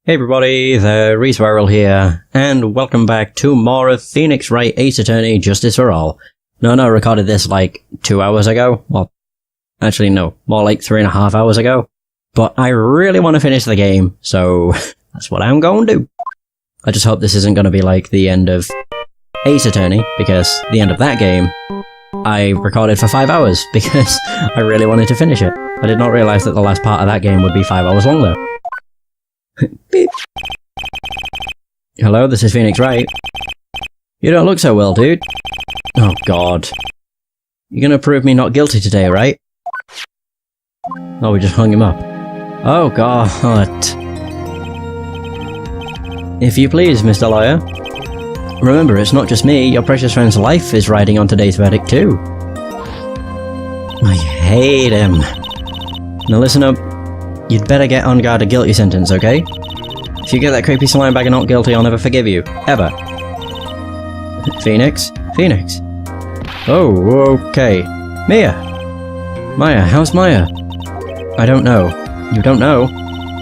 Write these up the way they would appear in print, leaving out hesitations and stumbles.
Hey everybody, the Reeswirl here, and welcome back to more of Phoenix Wright Ace Attorney Justice for All. No, I recorded this like 2 hours ago. Well, actually no, more like 3.5 hours ago. But I really want to finish the game, so that's what I'm going to do. I just hope this isn't going to be like the end of Ace Attorney, because the end of that game, I recorded for 5 hours, because I really wanted to finish it. I did not realise that the last part of that game would be 5 hours long though. Beep. Hello, this is Phoenix Wright. You don't look so well, dude. Oh god. You're gonna prove me not guilty today, right? Oh, we just hung him up. Oh god. If you please, Mr. Lawyer. Remember, it's not just me, your precious friend's life is riding on today's verdict too. I hate him. Now listen up. You'd better get on guard a guilty sentence, okay? If you get that creepy slime bag and not guilty, I'll never forgive you. Ever. Phoenix? Phoenix? Oh, okay. Mia! Maya, how's Maya? I don't know. You don't know?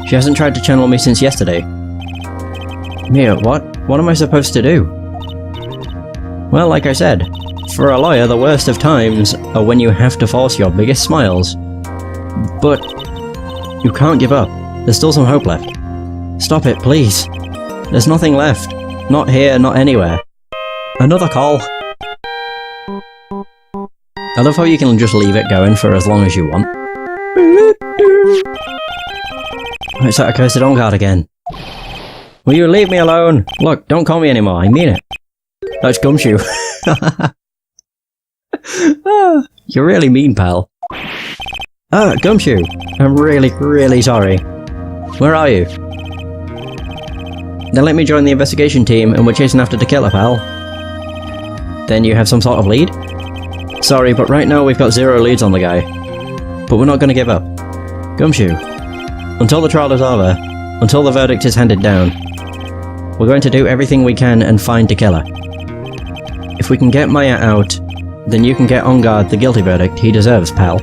She hasn't tried to channel me since yesterday. Mia, what? What am I supposed to do? Well, like I said, for a lawyer, the worst of times are when you have to force your biggest smiles. But you can't give up. There's still some hope left. Stop it, please. There's nothing left. Not here, not anywhere. Another call. I love how you can just leave it going for as long as you want. It's that accursed on guard again. Will you leave me alone? Look, don't call me anymore, I mean it. That's Gumshoe. You're really mean, pal. Gumshoe. I'm really sorry. Where are you? Then let me join the investigation team and we're chasing after the killer, pal. Then you have some sort of lead? Sorry, but right now we've got 0 leads on the guy. But we're not going to give up. Gumshoe. Until the trial is over, until the verdict is handed down, we're going to do everything we can and find the killer. If we can get Maya out, then you can get on guard the guilty verdict he deserves, pal.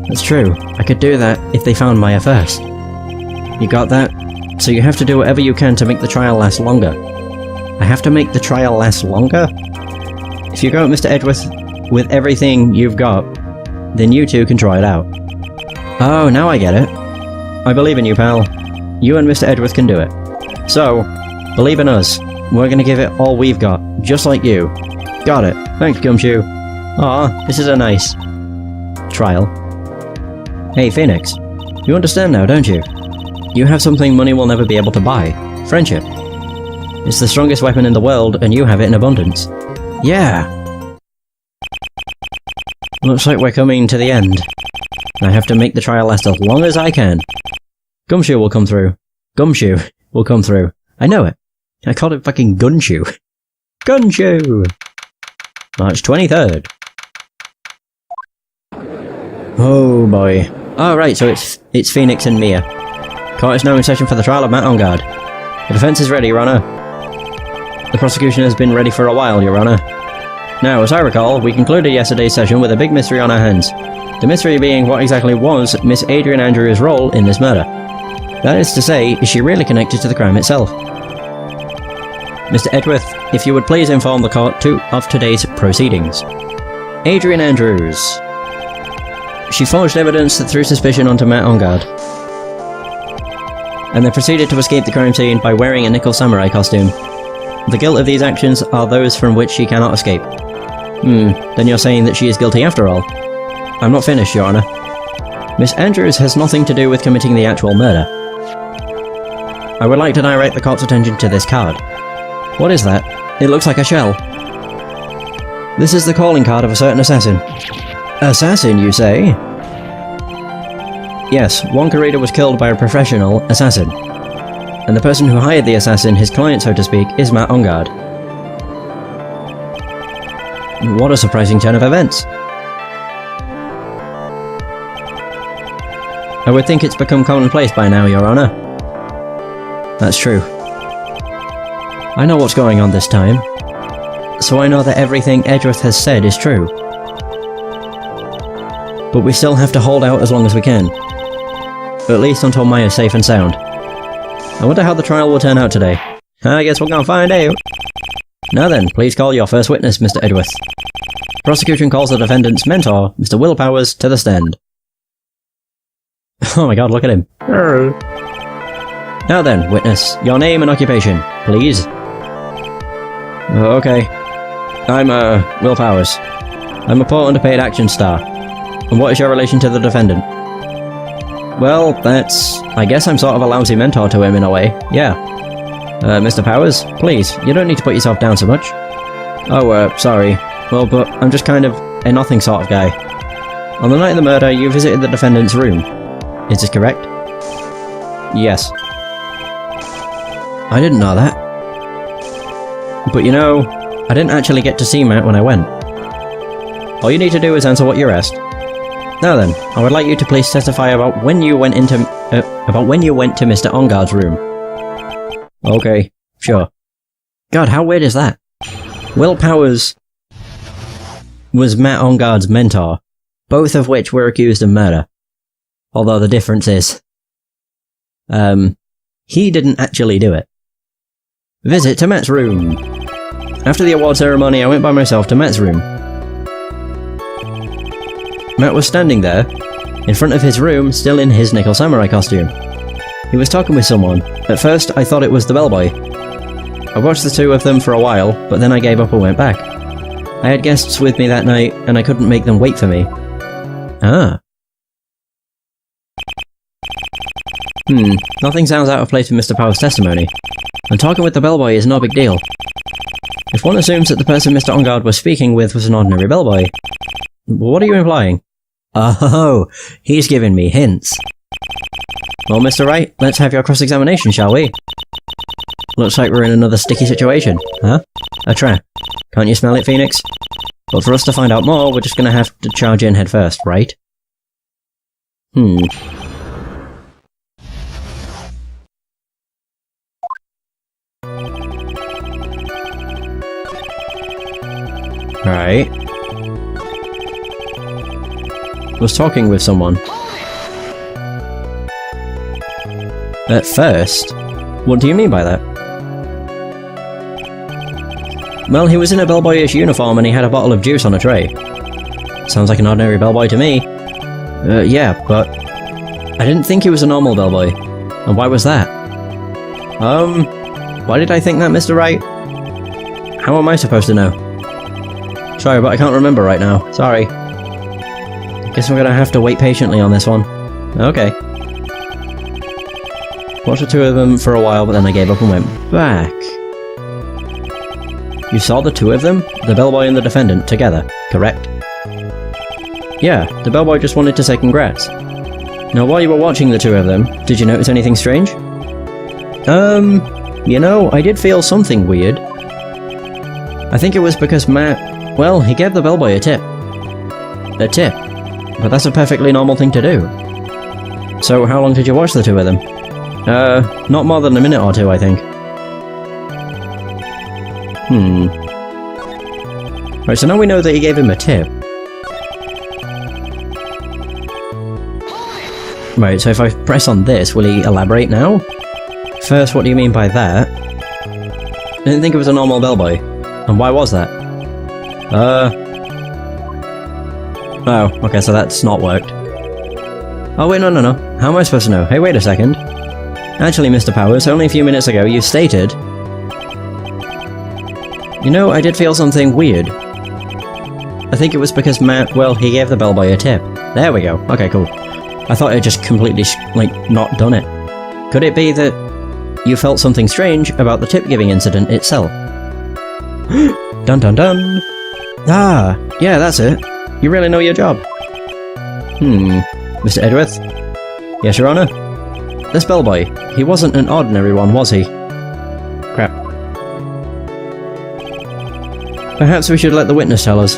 That's true. I could do that if they found Maya first. You got that? So you have to do whatever you can to make the trial last longer. I have to make the trial last longer? If you go at Mr. Edgeworth with everything you've got, then you two can try it out. Oh, now I get it. I believe in you, pal. You and Mr. Edgeworth can do it. So, believe in us. We're gonna give it all we've got, just like you. Got it. Thanks, Gumshoe. Aw, this is a nice trial. Hey, Phoenix. You understand now, don't you? You have something money will never be able to buy. Friendship. It's the strongest weapon in the world, and you have it in abundance. Yeah! Looks like we're coming to the end. I have to make the trial last as long as I can. Gumshoe will come through. Gumshoe will come through. I know it. I called it fucking Gunshoe. Gunshoe! March 23rd. Oh boy. Oh right, so it's Phoenix and Mia. Court is now in session for the trial of Matt on guard. The defense is ready, Your Honor. The prosecution has been ready for a while, Your Honor. Now, as I recall, we concluded yesterday's session with a big mystery on our hands. The mystery being what exactly was Miss Adrian Andrews' role in this murder. That is to say, is she really connected to the crime itself? Mr. Edgeworth, if you would please inform the court of today's proceedings. Adrian Andrews. She forged evidence that threw suspicion onto Matt on guard, and then proceeded to escape the crime scene by wearing a nickel samurai costume. The guilt of these actions are those from which she cannot escape. Then you're saying that she is guilty after all? I'm not finished, Your Honor. Miss Andrews has nothing to do with committing the actual murder. I would like to direct the court's attention to this card. What is that? It looks like a shell. This is the calling card of a certain assassin. Assassin, you say? Yes, one Karita was killed by a professional assassin. And the person who hired the assassin, his client so to speak, is Matt on guard. What a surprising turn of events. I would think it's become commonplace by now, Your Honor. That's true. I know what's going on this time, so I know that everything Edgeworth has said is true. But we still have to hold out as long as we can. At least until Maya's safe and sound. I wonder how the trial will turn out today. I guess we're gonna find out. Now then, please call your first witness, Mr. Edworth. Prosecution calls the defendant's mentor, Mr. Will Powers, to the stand. Oh my god, look at him. Now then, witness, your name and occupation, please. Okay. I'm, Will Powers. I'm a poor underpaid action star. And what is your relation to the defendant? Well, I guess I'm sort of a lousy mentor to him in a way, yeah. Mr. Powers, please, you don't need to put yourself down so much. Oh, sorry. Well, but I'm just kind of a nothing sort of guy. On the night of the murder, you visited the defendant's room. Is this correct? Yes. I didn't know that. But you know, I didn't actually get to see Matt when I went. All you need to do is answer what you're asked. Now then, I would like you to please testify about when you went to Mr. Onguard's room. Okay, sure. God, how weird is that? Will Powers was Matt Onguard's mentor, both of which were accused of murder. Although the difference is, he didn't actually do it. Visit to Matt's room. After the award ceremony, I went by myself to Matt's room. Matt was standing there, in front of his room, still in his nickel samurai costume. He was talking with someone. At first, I thought it was the bellboy. I watched the two of them for a while, but then I gave up and went back. I had guests with me that night, and I couldn't make them wait for me. Ah. Nothing sounds out of place with Mr. Powers' testimony. And talking with the bellboy is no big deal. If one assumes that the person Mr. Onguard was speaking with was an ordinary bellboy, what are you implying? Oh, he's giving me hints. Well, Mr. Wright, let's have your cross-examination, shall we? Looks like we're in another sticky situation, huh? A trap. Can't you smell it, Phoenix? But for us to find out more, we're just gonna have to charge in head first, right? Right. Was talking with someone. At first? What do you mean by that? Well, he was in a bellboyish uniform and he had a bottle of juice on a tray. Sounds like an ordinary bellboy to me. Yeah, but I didn't think he was a normal bellboy. And why was that? Why did I think that, Mr. Wright? How am I supposed to know? Sorry, but I can't remember right now. Sorry. I guess we're gonna have to wait patiently on this one. Okay. Watched the two of them for a while, but then I gave up and went back. You saw the two of them? The bellboy and the defendant, together, correct? Yeah, the bellboy just wanted to say congrats. Now, while you were watching the two of them, did you notice anything strange? You know, I did feel something weird. I think it was because Matt, well, he gave the bellboy a tip. A tip? But that's a perfectly normal thing to do. So, how long did you watch the two of them? Not more than a minute or two, I think. Right, so now we know that he gave him a tip. Right, so if I press on this, will he elaborate now? First, what do you mean by that? I didn't think it was a normal bellboy. And why was that? Oh, okay, so that's not worked. Oh wait, no. How am I supposed to know? Hey, wait a second. Actually, Mr. Powers, only a few minutes ago you stated... You know, I did feel something weird. I think it was because Matt, well, he gave the bellboy a tip. There we go. Okay, cool. I thought I'd just completely, not done it. Could it be that you felt something strange about the tip-giving incident itself? Dun dun dun! Ah, yeah, that's it. You really know your job. Mr. Edworth? Yes, Your Honor? This bellboy, he wasn't an ordinary one, was he? Crap. Perhaps we should let the witness tell us.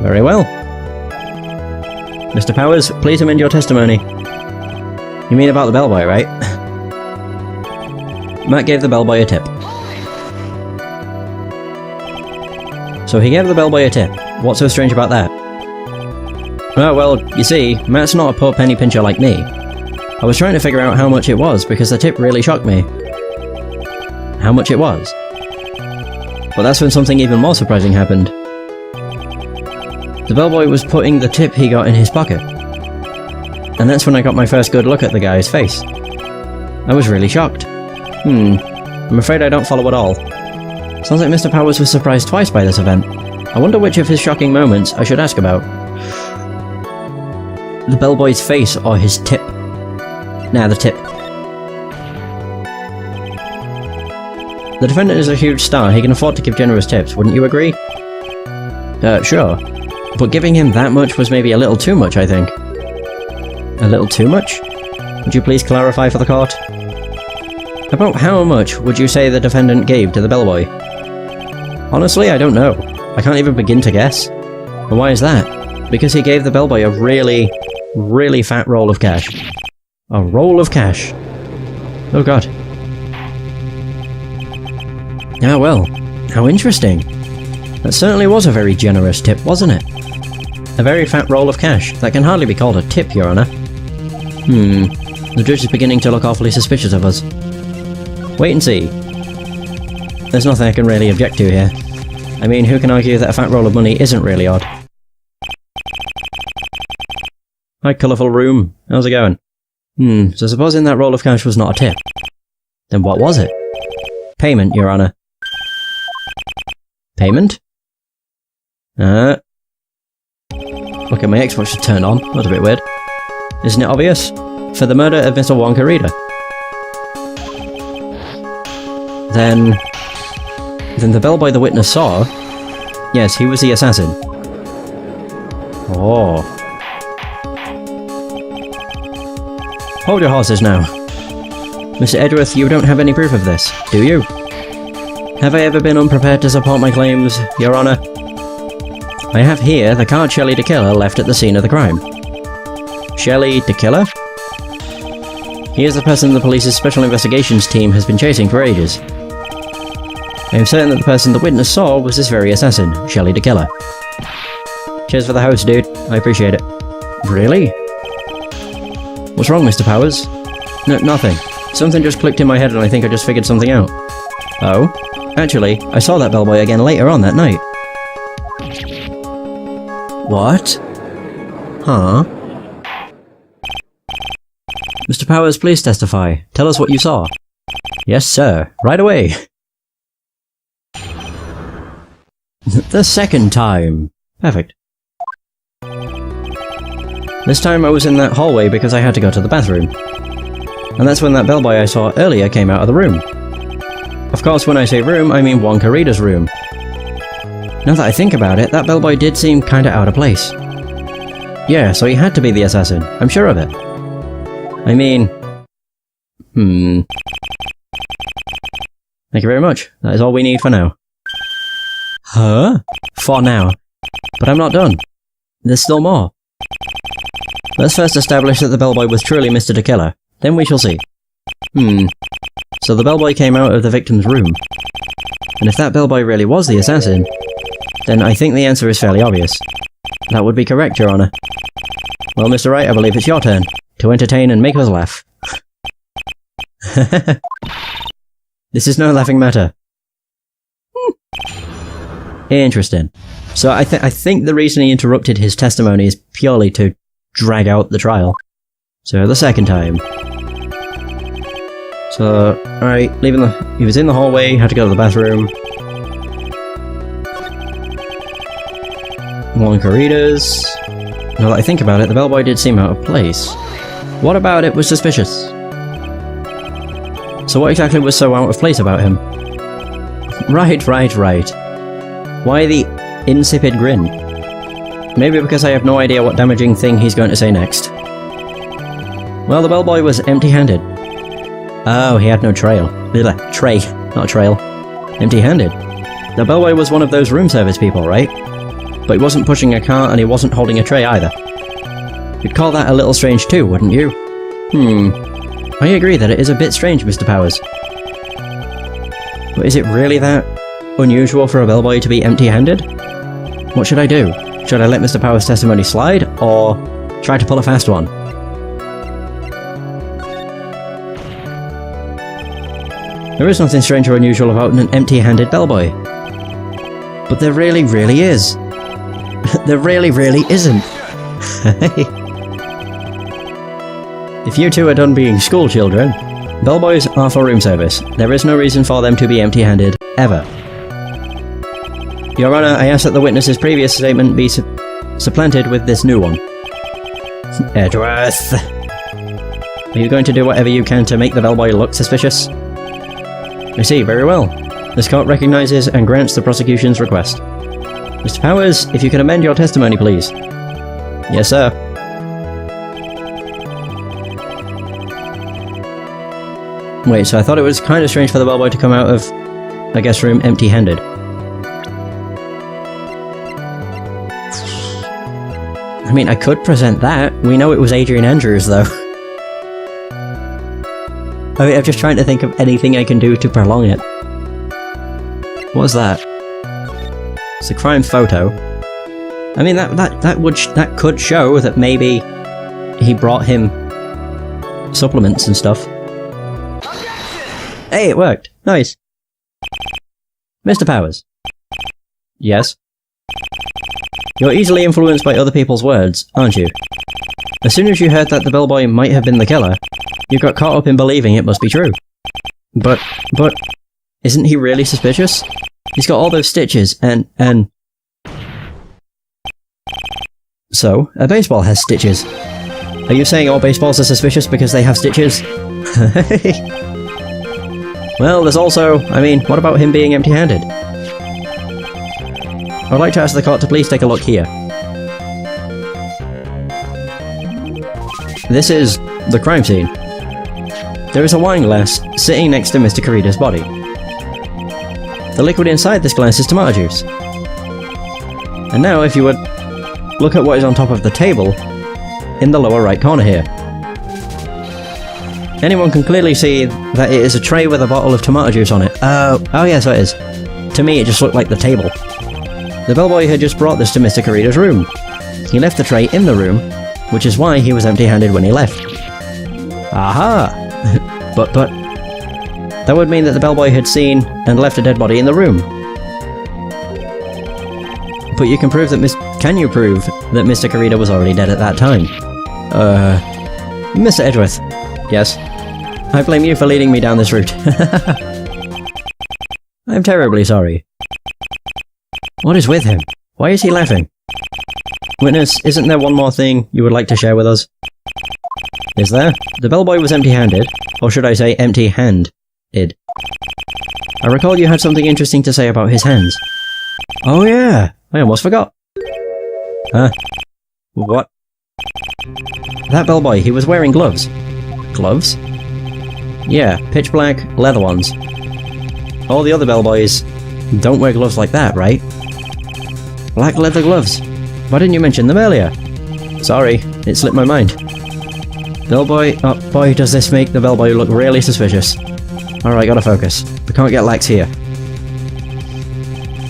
Very well. Mr. Powers, please amend your testimony. You mean about the bellboy, right? Matt gave the bellboy a tip. So he gave the bellboy a tip. What's so strange about that? Oh, well, you see, Matt's not a poor penny pincher like me. I was trying to figure out how much it was because the tip really shocked me. How much it was. But that's when something even more surprising happened. The bellboy was putting the tip he got in his pocket. And that's when I got my first good look at the guy's face. I was really shocked. I'm afraid I don't follow at all. Sounds like Mr. Powers was surprised twice by this event. I wonder which of his shocking moments I should ask about. The bellboy's face or his tip? Nah, the tip. The defendant is a huge star. He can afford to give generous tips, wouldn't you agree? Sure. But giving him that much was maybe a little too much, I think. A little too much? Would you please clarify for the court? About how much would you say the defendant gave to the bellboy? Honestly, I don't know. I can't even begin to guess. And why is that? Because he gave the bellboy a really, really fat roll of cash. A roll of cash. Oh god. Ah well, how interesting. That certainly was a very generous tip, wasn't it? A very fat roll of cash. That can hardly be called a tip, Your Honour. The judge is beginning to look awfully suspicious of us. Wait and see. There's nothing I can really object to here. I mean, who can argue that a fat roll of money isn't really odd? Hi, colourful room. How's it going? So supposing that roll of cash was not a tip. Then what was it? Payment, Your Honour. Payment? Okay, my Xbox is turned on. That's a bit weird. Isn't it obvious? For the murder of Mr. Wonka Reader. Then the bellboy the witness saw... Yes, he was the assassin. Oh. Hold your horses now. Mr. Edgeworth, you don't have any proof of this, do you? Have I ever been unprepared to support my claims, Your Honour? I have here the card Shelley the Killer left at the scene of the crime. Shelley the Killer? He is the person the police's special investigations team has been chasing for ages. I am certain that the person the witness saw was this very assassin, Shelley the Killer. Cheers for the host, dude. I appreciate it. Really? What's wrong, Mr. Powers? Nothing. Something just clicked in my head and I think I just figured something out. Oh? Actually, I saw that bellboy again later on that night. What? Huh? Mr. Powers, please testify. Tell us what you saw. Yes, sir. Right away. The second time. Perfect. This time I was in that hallway because I had to go to the bathroom. And that's when that bellboy I saw earlier came out of the room. Of course, when I say room, I mean Wonka Reader's room. Now that I think about it, that bellboy did seem kinda out of place. Yeah, so he had to be the assassin. I'm sure of it. I mean... Thank you very much. That is all we need for now. Huh? For now. But I'm not done. There's still more. Let's first establish that the bellboy was truly Mr. the Killer. Then we shall see. So the bellboy came out of the victim's room. And if that bellboy really was the assassin, then I think the answer is fairly obvious. That would be correct, Your Honour. Well, Mr. Wright, I believe it's your turn. To entertain and make us laugh. This is no laughing matter. Interesting. So I think the reason he interrupted his testimony is purely to drag out the trial. So the second time. So, alright, he was in the hallway, had to go to the bathroom. Wonka Readers. Now that I think about it, the bellboy did seem out of place. What about it was suspicious? So what exactly was so out of place about him? Right. Why the insipid grin? Maybe because I have no idea what damaging thing he's going to say next. Well, the bellboy was empty-handed. Oh, he had no trail. Tray, not trail. Empty-handed. The bellboy was one of those room service people, right? But he wasn't pushing a cart and he wasn't holding a tray either. You'd call that a little strange too, wouldn't you? I agree that it is a bit strange, Mr. Powers. But is it really that unusual for a bellboy to be empty-handed? What should I do? Should I let Mr. Powers' testimony slide, or try to pull a fast one? There is nothing strange or unusual about an empty-handed bellboy. But there really, really is. There really, really isn't. If you two are done being school children, bellboys are for room service. There is no reason for them to be empty-handed, ever. Your Honour, I ask that the witness's previous statement be supplanted with this new one. Edgeworth! Are you going to do whatever you can to make the bellboy look suspicious? I see, very well. This court recognises and grants the prosecution's request. Mr. Powers, if you could amend your testimony, please. Yes, sir. Wait, so I thought it was kind of strange for the bellboy to come out of a guest room empty-handed. I mean, I could present that. We know it was Adrian Andrews, though. I mean, I'm just trying to think of anything I can do to prolong it. What was that? It's a crime photo. I mean, that could show that maybe he brought him supplements and stuff. Hey, it worked. Nice. Mr. Powers. Yes? You're easily influenced by other people's words, aren't you? As soon as you heard that the bellboy might have been the killer, you got caught up in believing it must be true. But, isn't he really suspicious? He's got all those stitches, and... So, a baseball has stitches. Are you saying all baseballs are suspicious because they have stitches? Well, there's also... I mean, what about him being empty-handed? I'd like to ask the court to please take a look here. This is the crime scene. There is a wine glass sitting next to Mr. Karida's body. The liquid inside this glass is tomato juice. And now, if you would look at what is on top of the table, in the lower right corner here. Anyone can clearly see that it is a tray with a bottle of tomato juice on it. Oh yeah, so it is. To me, it just looked like the table. The bellboy had just brought this to Mr. Karida's room. He left the tray in the room, which is why he was empty-handed when he left. Aha! but that would mean that the bellboy had seen and left a dead body in the room. But you can prove that Can you prove that Mr. Karida was already dead at that time? Mr. Edgeworth. Yes? I blame you for leading me down this route. I'm terribly sorry. What is with him? Why is he laughing? Witness, isn't there one more thing you would like to share with us? Is there? The bellboy was empty-handed, or should I say empty-handed. I recall you had something interesting to say about his hands. Oh yeah, I almost forgot. Huh? What? That bellboy, he was wearing gloves. Gloves? Yeah, pitch black, leather ones. All the other bellboys don't wear gloves like that, right? Black leather gloves. Why didn't you mention them earlier? Sorry, it slipped my mind. Bellboy, oh boy does this make the bellboy look really suspicious. Alright, gotta focus. We can't get lax here.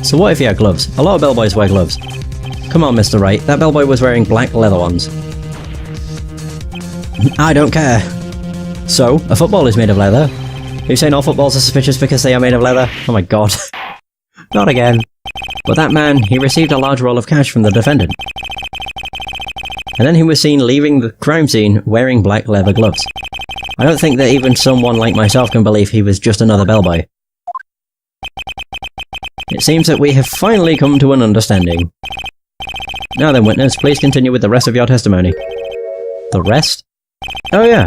So what if he had gloves? A lot of bellboys wear gloves. Come on, Mr. Wright, that bellboy was wearing black leather ones. I don't care. So, a football is made of leather. Are you saying all footballs are suspicious because they are made of leather? Oh my god. Not again. But that man, he received a large roll of cash from the defendant. And then he was seen leaving the crime scene wearing black leather gloves. I don't think that even someone like myself can believe he was just another bellboy. It seems that we have finally come to an understanding. Now then, witness, please continue with the rest of your testimony. The rest? Oh yeah.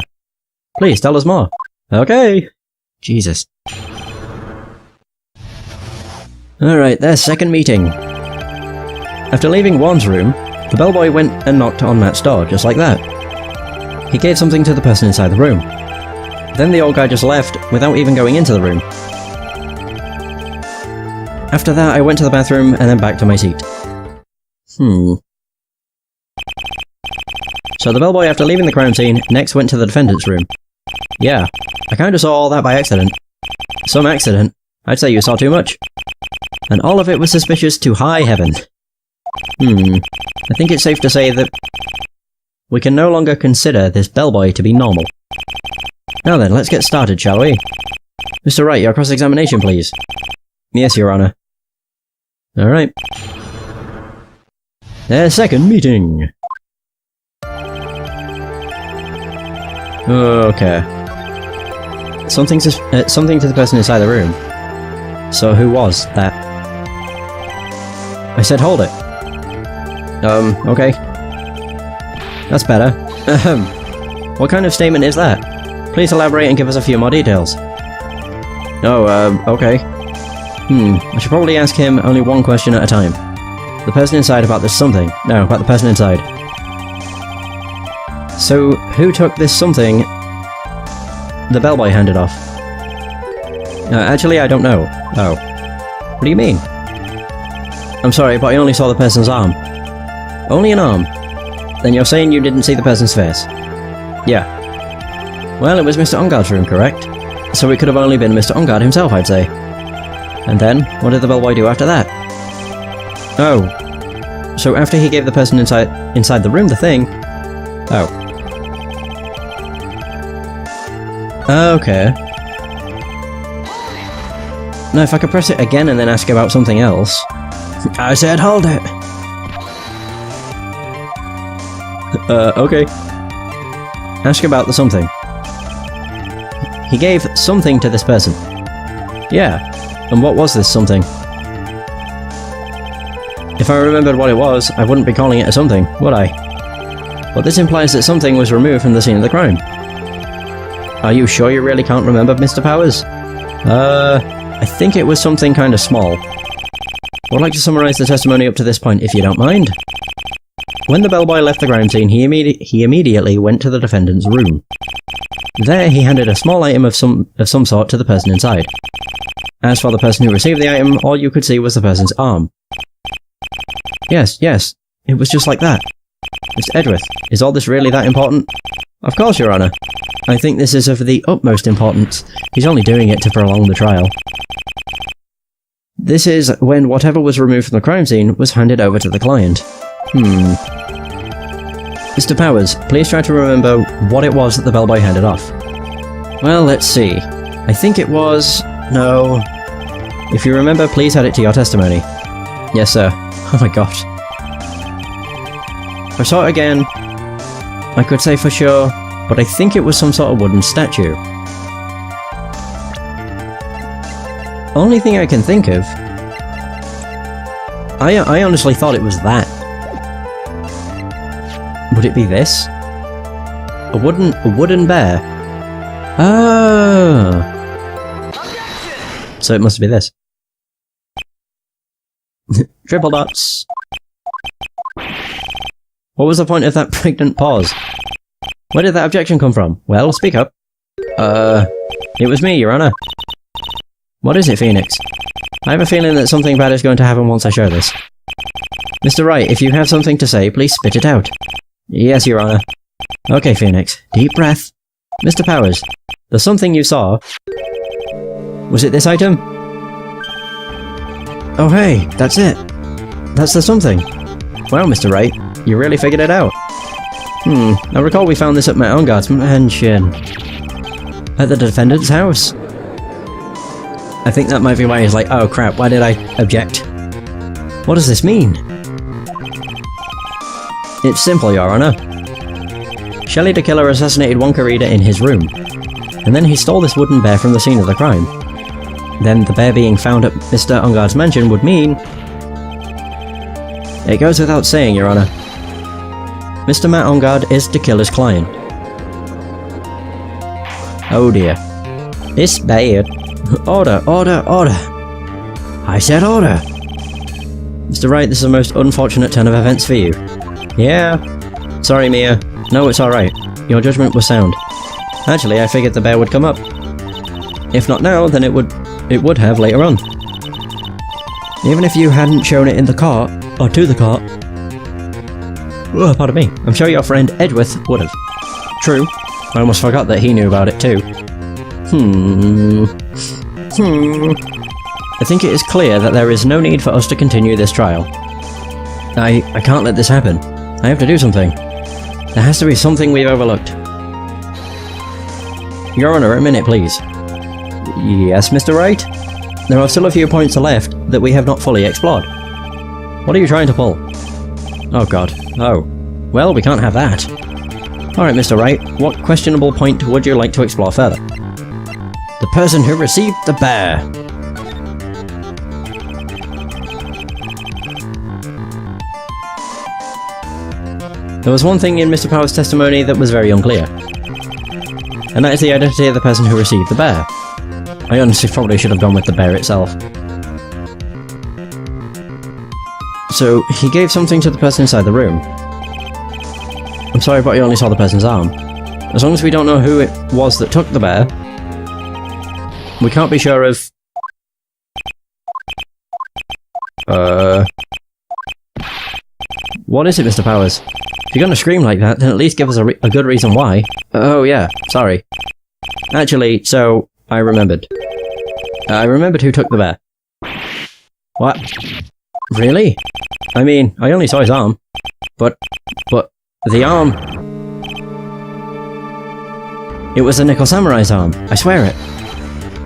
Please, tell us more. Okay. Jesus. Alright, their second meeting. After leaving Juan's room, the bellboy went and knocked on Matt's door, just like that. He gave something to the person inside the room. Then the old guy just left, without even going into the room. After that, I went to the bathroom and then back to my seat. So the bellboy, after leaving the crime scene, next went to the defendant's room. Yeah, I kinda saw all that by accident. Some accident. I'd say you saw too much. And all of it was suspicious to high heaven. I think it's safe to say that we can no longer consider this bellboy to be normal. Now then, let's get started, shall we? Mr. Wright, your cross-examination, please. Yes, Your Honor. Alright. Their second meeting. Okay. Something to the person inside the room. So who was that? I said hold it. Okay. That's better. What kind of statement is that? Please elaborate and give us a few more details. Oh, okay. I should probably ask him only one question at a time. The person inside about this something. No, about the person inside. So, who took this something the bellboy handed off? Actually, I don't know. Oh. What do you mean? I'm sorry, but I only saw the person's arm. Only an arm? Then you're saying you didn't see the person's face? Yeah. Well, it was Mr. Ongard's room, correct? So it could have only been Mr. Ongard himself, I'd say. And then, what did the bellboy do after that? Oh. So after he gave the person inside the room the thing... Oh. Okay. Now if I could press it again and then ask about something else... I said hold it! Okay. Ask about the something. He gave something to this person. Yeah. And what was this something? If I remembered what it was, I wouldn't be calling it a something, would I? But this implies that something was removed from the scene of the crime. Are you sure you really can't remember, Mr. Powers? I think it was something kind of small. I'd like to summarise the testimony up to this point, if you don't mind. When the bellboy left the crime scene, he immediately went to the defendant's room. There, he handed a small item of some sort to the person inside. As for the person who received the item, all you could see was the person's arm. Yes, it was just like that. Mr. Edgeworth, is all this really that important? Of course, Your Honour. I think this is of the utmost importance. He's only doing it to prolong the trial. This is when whatever was removed from the crime scene was handed over to the client. Mr. Powers, please try to remember what it was that the bellboy handed off. Well, let's see. I think it was... No... If you remember, please add it to your testimony. Yes, sir. Oh my gosh. If I saw it again, I could say for sure, but I think it was some sort of wooden statue. Only thing I can think of... I honestly thought it was that. Would it be this? A wooden bear? Ah! So it must be this. Triple dots! What was the point of that pregnant pause? Where did that objection come from? Well, speak up. It was me, Your Honour. What is it, Phoenix? I have a feeling that something bad is going to happen once I show this. Mr. Wright, if you have something to say, please spit it out. Yes, Your Honour. Okay, Phoenix. Deep breath. Mr. Powers, the something you saw... Was it this item? Oh hey, that's it. That's the something. Wow, Mr. Wright, you really figured it out. I recall we found this at my own guard's mansion. At the defendant's house. I think that might be why he's like, oh crap, why did I object? What does this mean? It's simple, Your Honour. Shelley the killer assassinated Wonka Reader in his room, and then he stole this wooden bear from the scene of the crime. Then the bear being found at Mr. Ongard's mansion would mean... It goes without saying, Your Honour. Mr. Matt Ongard is the killer's client. Oh dear. It's bad. Order, order, order. I said order. Mr. Wright, this is the most unfortunate turn of events for you. Yeah. Sorry, Mia. No, it's alright. Your judgment was sound. Actually, I figured the bear would come up. If not now, then it would have later on. Even if you hadn't shown it in the court, or to the court... Oh, pardon me. I'm sure your friend Edgeworth would have. True. I almost forgot that he knew about it too. I think it is clear that there is no need for us to continue this trial. I can't let this happen. I have to do something. There has to be something we've overlooked. Your Honour, a minute, please. Yes, Mr. Wright? There are still a few points left that we have not fully explored. What are you trying to pull? Oh god. Oh. Well, we can't have that. Alright, Mr. Wright, what questionable point would you like to explore further? The person who received the bear. There was one thing in Mr. Power's testimony that was very unclear. And that is the identity of the person who received the bear. I honestly probably should have gone with the bear itself. So, he gave something to the person inside the room. I'm sorry, but I only saw the person's arm. As long as we don't know who it was that took the bear, we can't be sure of... What is it, Mr. Powers? If you're gonna scream like that, then at least give us a good reason why. Oh yeah, sorry. Actually, so, I remembered. I remembered who took the bear. What? Really? I mean, I only saw his arm. But, the arm... It was the Nickel Samurai's arm, I swear it.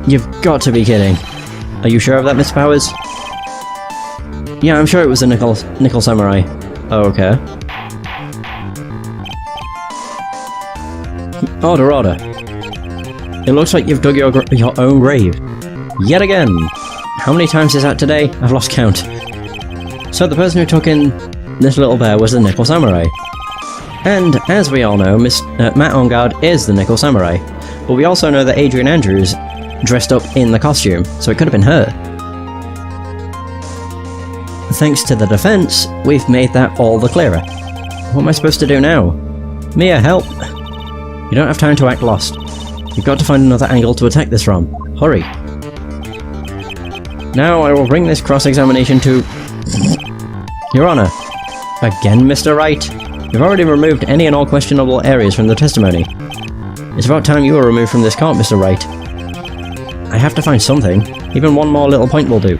You've got to be kidding. Are you sure of that, Mr. Powers? Yeah, I'm sure it was the Nickel Samurai. Oh, okay. Order, order. It looks like you've dug your own grave. Yet again! How many times is that today? I've lost count. So the person who took in this little bear was the Nickel Samurai. And, as we all know, Matt On Guard is the Nickel Samurai. But we also know that Adrian Andrews dressed up in the costume, so it could have been her. Thanks to the defense, we've made that all the clearer. What am I supposed to do now? Mia, help! You don't have time to act lost. You've got to find another angle to attack this from. Hurry. Now I will bring this cross-examination to... Your Honor. Again, Mr. Wright? You've already removed any and all questionable areas from the testimony. It's about time you were removed from this court, Mr. Wright. I have to find something. Even one more little point will do.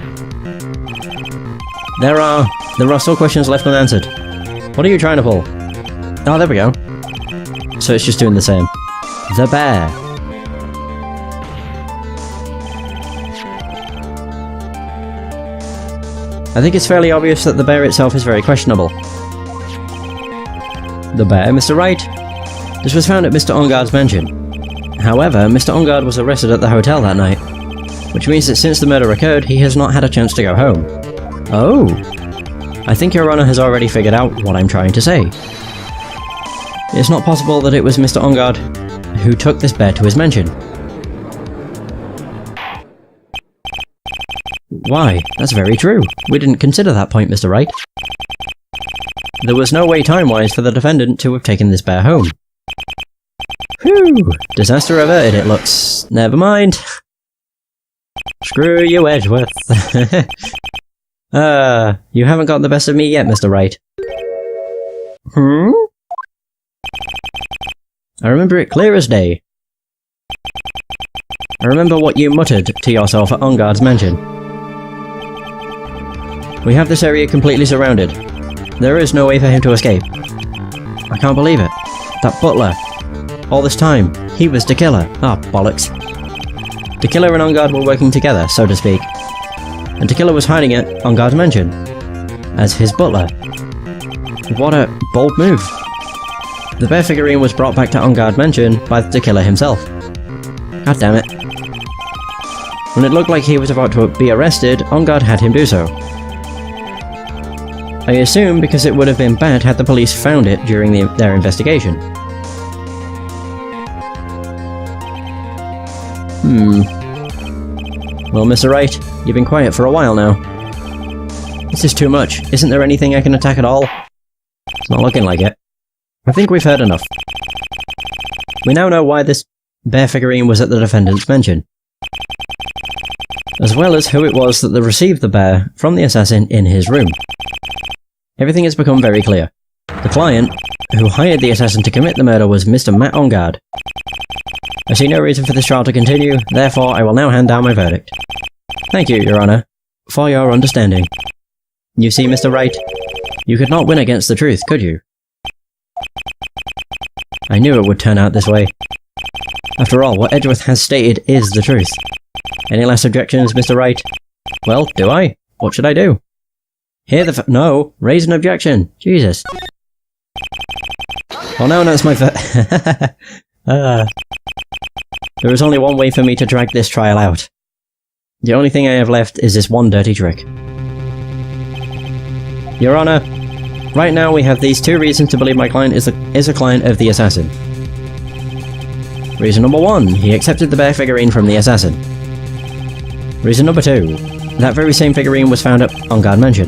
There are still questions left unanswered. What are you trying to pull? Oh, there we go. So it's just doing the same. The bear. I think it's fairly obvious that the bear itself is very questionable. The bear, Mr. Wright? This was found at Mr. Onguard's mansion. However, Mr. Onguard was arrested at the hotel that night, which means that since the murder occurred, he has not had a chance to go home. Oh! I think Your Honor has already figured out what I'm trying to say. It's not possible that it was Mr. Onguard who took this bear to his mansion. Why? That's very true. We didn't consider that point, Mr. Wright. There was no way time-wise for the defendant to have taken this bear home. Phew! Disaster averted, it looks. Never mind. Screw you, Edgeworth. You haven't got the best of me yet, Mr. Wright. Hmm? I remember it clear as day. I remember what you muttered to yourself at Onguard's mansion. We have this area completely surrounded. There is no way for him to escape. I can't believe it. That butler. All this time, he was the killer. Ah, bollocks. The killer and Onguard were working together, so to speak. And the killer was hiding at Onguard's mansion as his butler. What a bold move. The bear figurine was brought back to Onguard mansion by the killer himself. God damn it. When it looked like he was about to be arrested, Onguard had him do so. I assume because it would have been bad had the police found it during their investigation. Well, Mr. Wright, you've been quiet for a while now. This is too much. Isn't there anything I can attack at all? It's not looking like it. I think we've heard enough. We now know why this bear figurine was at the defendant's mansion, as well as who it was that received the bear from the assassin in his room. Everything has become very clear. The client, who hired the assassin to commit the murder, was Mr. Matt Onguard. I see no reason for this trial to continue, therefore I will now hand down my verdict. Thank you, Your Honor, for your understanding. You see, Mr. Wright, you could not win against the truth, could you? I knew it would turn out this way. After all, what Edgeworth has stated is the truth. Any last objections, Mr. Wright? Well, do I? What should I do? Hear the no! Raise an objection! Jesus. Oh no, that's my There is only one way for me to drag this trial out. The only thing I have left is this one dirty trick. Your Honor, right now we have these 2 reasons to believe my client is a client of the assassin. Reason number 1, he accepted the bear figurine from the assassin. Reason number 2, that very same figurine was found at On Guard Mansion.